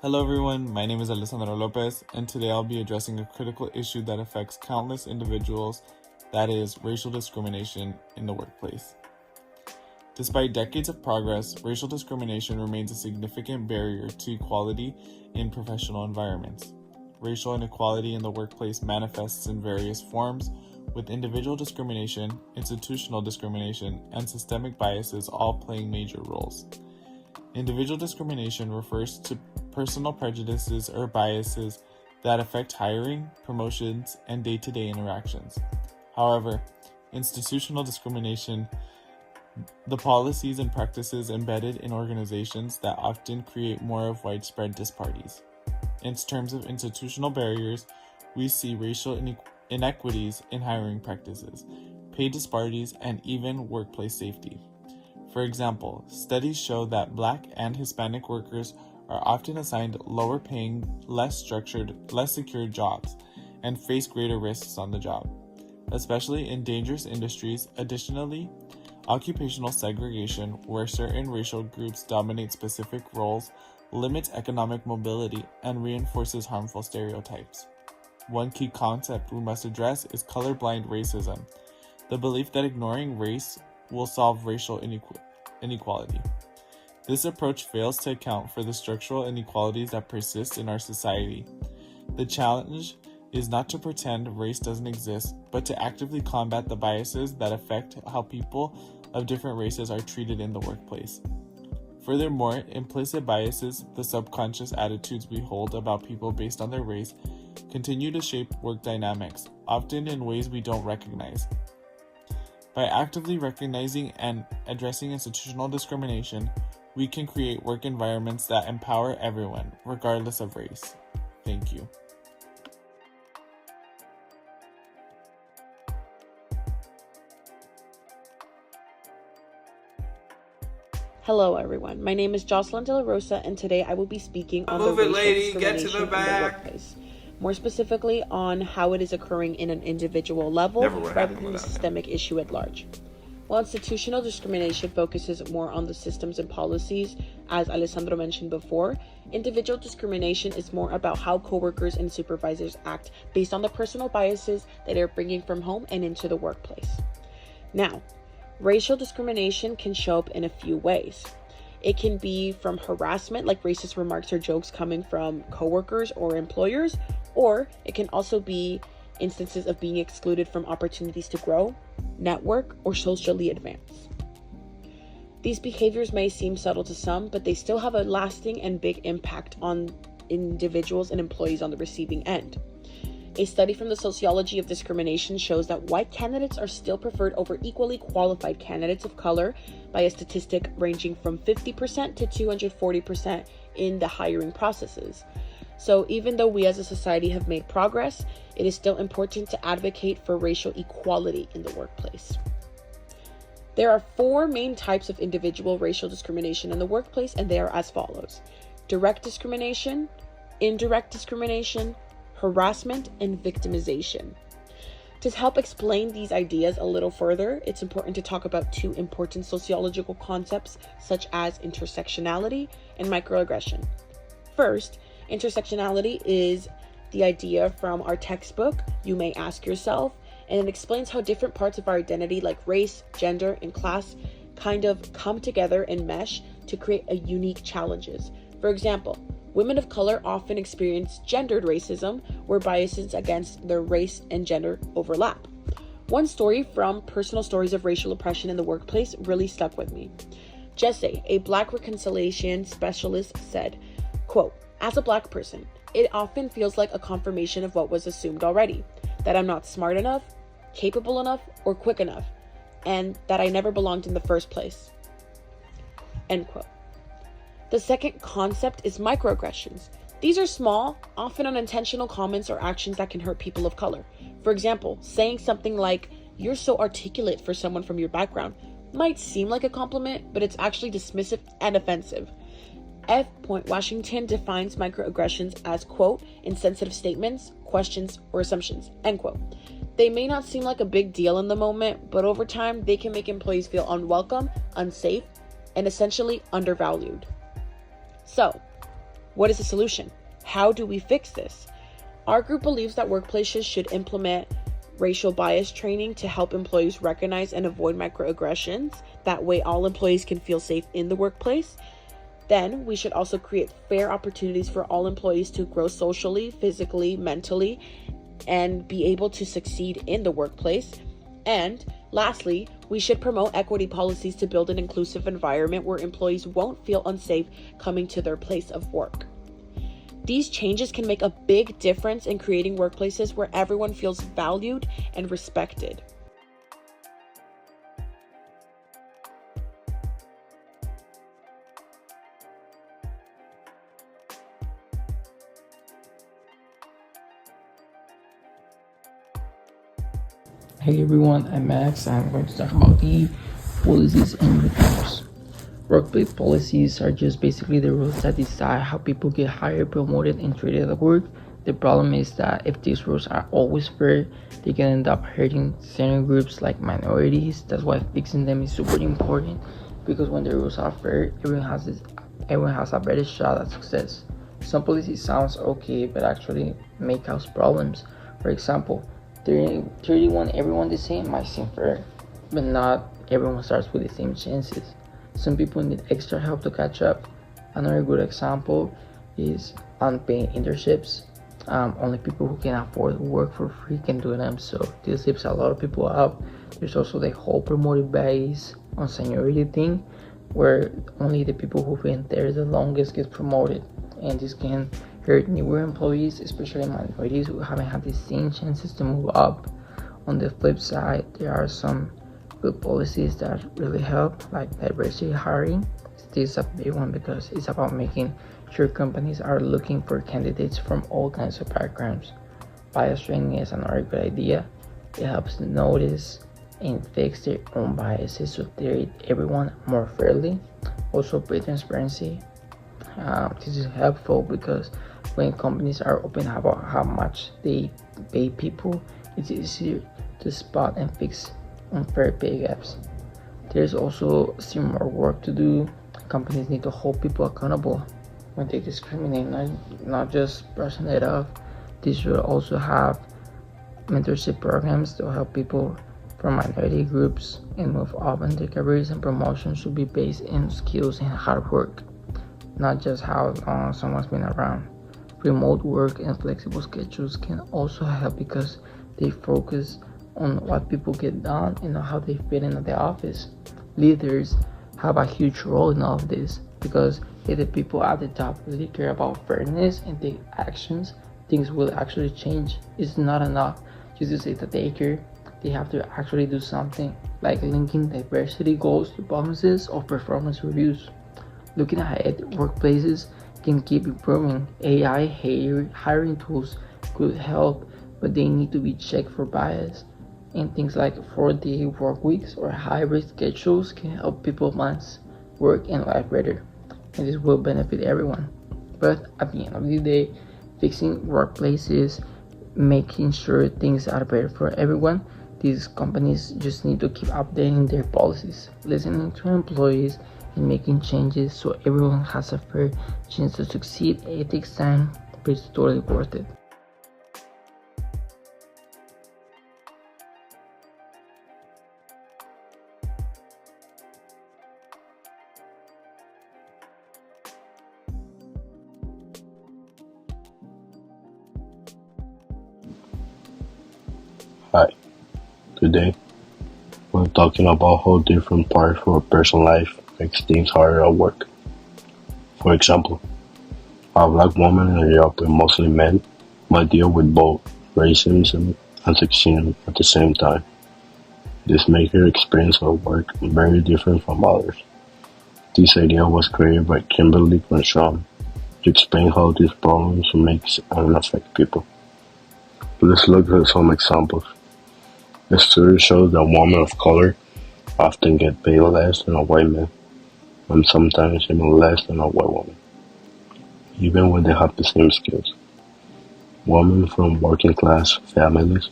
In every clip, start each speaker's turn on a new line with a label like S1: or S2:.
S1: Hello everyone, my name is Alessandro Lopez, and today I'll be addressing a critical issue that affects countless individuals, that is, racial discrimination in the workplace. Despite decades of progress, racial discrimination remains a significant barrier to equality in professional environments. Racial inequality in the workplace manifests in various forms, with individual discrimination, institutional discrimination, and systemic biases all playing major roles. Individual discrimination refers to personal prejudices or biases that affect hiring, promotions, and day-to-day interactions. However, institutional discrimination, the policies and practices embedded in organizations that often create more of widespread disparities. In terms of institutional barriers, we see racial inequities in hiring practices, pay disparities, and even workplace safety. For example, studies show that Black and Hispanic workers are often assigned lower paying, less structured, less secure jobs, and face greater risks on the job, especially in dangerous industries. Additionally, occupational segregation, where certain racial groups dominate specific roles, limits economic mobility and reinforces harmful stereotypes. One key concept we must address is colorblind racism, the belief that ignoring race will solve racial inequality. This approach fails to account for the structural inequalities that persist in our society. The challenge is not to pretend race doesn't exist, but to actively combat the biases that affect how people of different races are treated in the workplace. Furthermore, implicit biases, the subconscious attitudes we hold about people based on their race, continue to shape work dynamics, often in ways we don't recognize. By actively recognizing and addressing institutional discrimination, we can create work environments that empower everyone, regardless of race. Thank you.
S2: Hello everyone, my name is Josselyn de Rosa, and today I will be speaking on the racial discrimination in the workplace. More specifically on how it is occurring in an individual level rather than the systemic issue at large. While institutional discrimination focuses more on the systems and policies, as Alessandro mentioned before, individual discrimination is more about how coworkers and supervisors act based on the personal biases that they're bringing from home and into the workplace. Now, racial discrimination can show up in a few ways. It can be from harassment, like racist remarks or jokes coming from coworkers or employers, or it can also be instances of being excluded from opportunities to grow, network, or socially advance. These behaviors may seem subtle to some, but they still have a lasting and big impact on individuals and employees on the receiving end. A study from the sociology of discrimination shows that white candidates are still preferred over equally qualified candidates of color by a statistic ranging from 50% to 240% in the hiring processes. So even though we as a society have made progress, it is still important to advocate for racial equality in the workplace. There are 4 main types of individual racial discrimination in the workplace, and they are as follows: direct discrimination, indirect discrimination, harassment, and victimization. To help explain these ideas a little further, it's important to talk about 2 important sociological concepts such as intersectionality and microaggression. First, intersectionality is the idea from our textbook, You May Ask Yourself, and it explains how different parts of our identity like race, gender, and class kind of come together and mesh to create a unique challenges. For example, women of color often experience gendered racism, where biases against their race and gender overlap. One story from Personal Stories of Racial Oppression in the Workplace really stuck with me. Jesse, a Black reconciliation specialist, said, quote, "As a Black person, it often feels like a confirmation of what was assumed already, that I'm not smart enough, capable enough, or quick enough, and that I never belonged in the first place." End quote. The second concept is microaggressions. These are small, often unintentional comments or actions that can hurt people of color. For example, saying something like, "You're so articulate for someone from your background," might seem like a compliment, but it's actually dismissive and offensive. F. Washington defines microaggressions as, quote, "insensitive statements, questions, or assumptions," end quote. They may not seem like a big deal in the moment, but over time, they can make employees feel unwelcome, unsafe, and essentially undervalued. So, What is the solution? How do we fix this? Our group believes that workplaces should implement racial bias training to help employees recognize and avoid microaggressions. That way, all employees can feel safe in the workplace. Then, we should also create fair opportunities for all employees to grow socially, physically, mentally, and be able to succeed in the workplace. And lastly, we should promote equity policies to build an inclusive environment where employees won't feel unsafe coming to their place of work. These changes can make a big difference in creating workplaces where everyone feels valued and respected.
S3: Hey everyone, I'm Max. I'm going to talk about the policies and reforms. Workplace policies are just basically the rules that decide how people get hired, promoted, and treated at work. The problem is that if these rules are always fair, they can end up hurting certain groups like minorities. That's why fixing them is super important, because when the rules are fair, everyone has a better shot at success. Some policies sounds okay, but actually may cause problems. For example, 31 everyone the same might seem fair, but not everyone starts with the same chances. Some people need extra help to catch up. Another good example is unpaid internships. Only people who can afford to work for free can do them, so this leaves a lot of people out. There's also the whole promoted based on seniority thing, where only the people who've been there the longest get promoted, and this can hurt newer employees, especially minorities who haven't had the same chances to move up. On the flip side, there are some good policies that really help, like diversity hiring. This is a big one because it's about making sure companies are looking for candidates from all kinds of backgrounds. Bias training is another good idea. It helps notice and fix their own biases to treat everyone more fairly. Also, pay transparency. This is helpful because when companies are open about how much they pay people, it's easier to spot and fix unfair pay gaps. There's also still more work to do. Companies need to hold people accountable when they discriminate, not just brushing it off. They should also have mentorship programs to help people from minority groups and move up in their careers, and promotions should be based on skills and hard work, not just how long someone's been around. Remote work and flexible schedules can also help because they focus on what people get done and not how they fit into the office. Leaders have a huge role in all of this, because if the people at the top really care about fairness and take actions, things will actually change. It's not enough just to say that they care. They have to actually do something, like linking diversity goals to bonuses or performance reviews. Looking ahead, workplaces can keep improving. AI hiring tools could help, but they need to be checked for bias. And things like 4-day work weeks or hybrid schedules can help people balance work and life better, and this will benefit everyone. But at the end of the day, fixing workplaces, making sure things are better for everyone, these companies just need to keep updating their policies, listening to employees, and making changes so everyone has a fair chance to succeed. It takes time, but it's totally worth it.
S4: Hi, today we're talking about how different parts of a person's life makes things harder at work. For example, a black woman in a job with mostly men might deal with both racism and sexism at the same time. This makes her experience at work very different from others. This idea was created by Kimberly Crenshaw to explain how these problems makes and affect people. Let's look at some examples. The study shows that women of color often get paid less than a white man, and sometimes even less than a white woman, even when they have the same skills. Women from working class families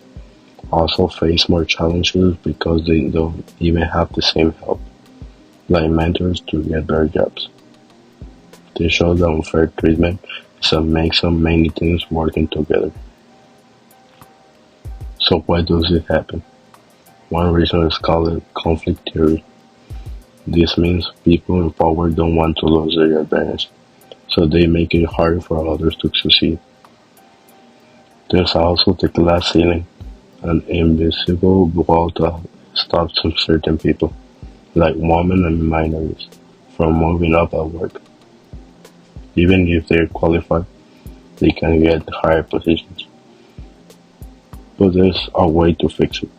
S4: also face more challenges because they don't even have the same help, like mentors, to get better jobs. They show that unfair treatment is a mix of many things working together. So why does it happen? One reason is called conflict theory. This means people in power don't want to lose their advantage, so they make it harder for others to succeed. There's also the glass ceiling, an invisible wall that stops some certain people, like women and minorities, from moving up at work. Even if they're qualified, they can get higher positions. But there's a way to fix it.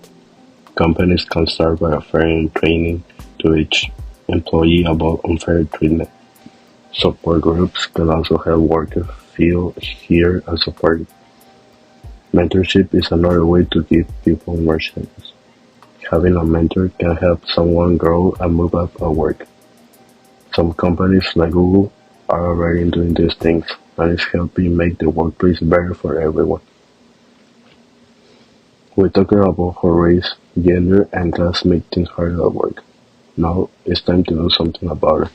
S4: Companies can start by offering training to each employee about unfair treatment. Support groups can also help workers feel heard and supported. Mentorship is another way to give people more chances. Having a mentor can help someone grow and move up at work. Some companies like Google are already doing these things, and it's helping make the workplace better for everyone. We're talking about how race, gender, and class make things harder at work. Now it's time to do something about it.